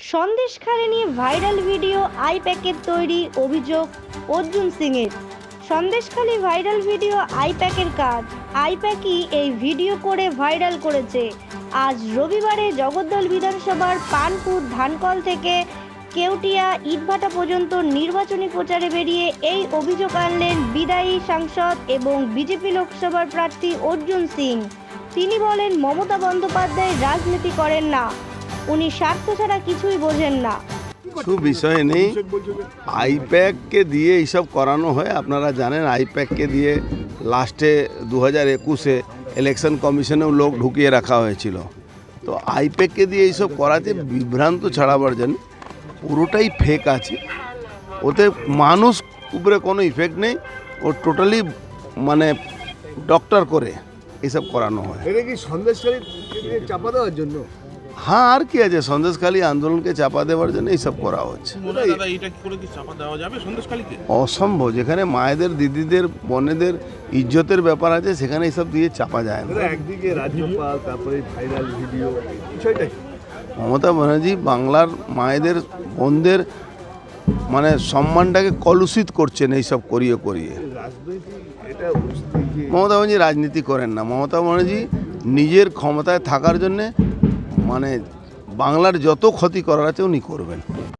সন্দেশখালি নিয়ে viral video I প্যাকের তৈরি অভিযোগ অর্জুন সিংয়ের। সন্দেশখালি ভাইরাল ভিডিও আই প্যাকের কাজ। আই প্যাকই এই ভিডিও করে ভাইরাল করেছে। আজ রবিবারে জগদ্দল বিধানসভার পানপুর ধানকল থেকে কেউটিয়া ইটভাটা পর্যন্ত নির্বাচনী প্রচারে বেরিয়ে এই অভিযোগ আনলেন বিদায়ী সাংসদ এবং বিজেপি লোকসভার প্রার্থী অর্জুন সিং। তিনি বলেন, মমতা বন্দ্যোপাধ্যায় রাজনীতি করেন না, উনি স্বার্থ ছাড়া কিছুই বোঝেন না। কিছু বিষয় নেই, আইপ্যাককে দিয়ে এইসব করানো হয়। আপনারা জানেন আইপ্যাককে দিয়ে লাস্টে 2021-এ ইলেকশন কমিশনেও লোক ঢুকিয়ে রাখা হয়েছিল। তো আইপ্যাককে দিয়ে এইসব করাতে বিভ্রান্ত ছড়াবার জন্য পুরোটাই ফেক আছে। ওতে মানুষ উপরে কোনো ইফেক্ট নেই, ও টোটালি মানে ডক্টর করে এইসব করানো হয়। এটা কি সন্দেশখালী চাপা দেওয়ার জন্য? হ্যাঁ, আর কি আছে, সন্দেশখালী আন্দোলনকে চাপা দেওয়ার জন্য এইসব করা হচ্ছে। অসম্ভব, যেখানে মায়েদের, দিদিদের, বোনেদের ইজ্জতের ব্যাপার আছে সেখানে এইসব দিয়ে চাপা যায় না। একদিকে রাজ্যপাল, তারপরে ভাইরাল ভিডিও, বিষয়টা কি? মমতা ব্যানার্জি বাংলার মায়েদের, বোনদের মানে সম্মানটাকে কলুষিত করছেন এইসব করিয়ে করিয়ে। মমতা ব্যানার্জি রাজনীতি করেন না। মমতা ব্যানার্জি নিজের ক্ষমতায় থাকার জন্যে মানে বাংলার যত ক্ষতি করার আছে উনি করবেন।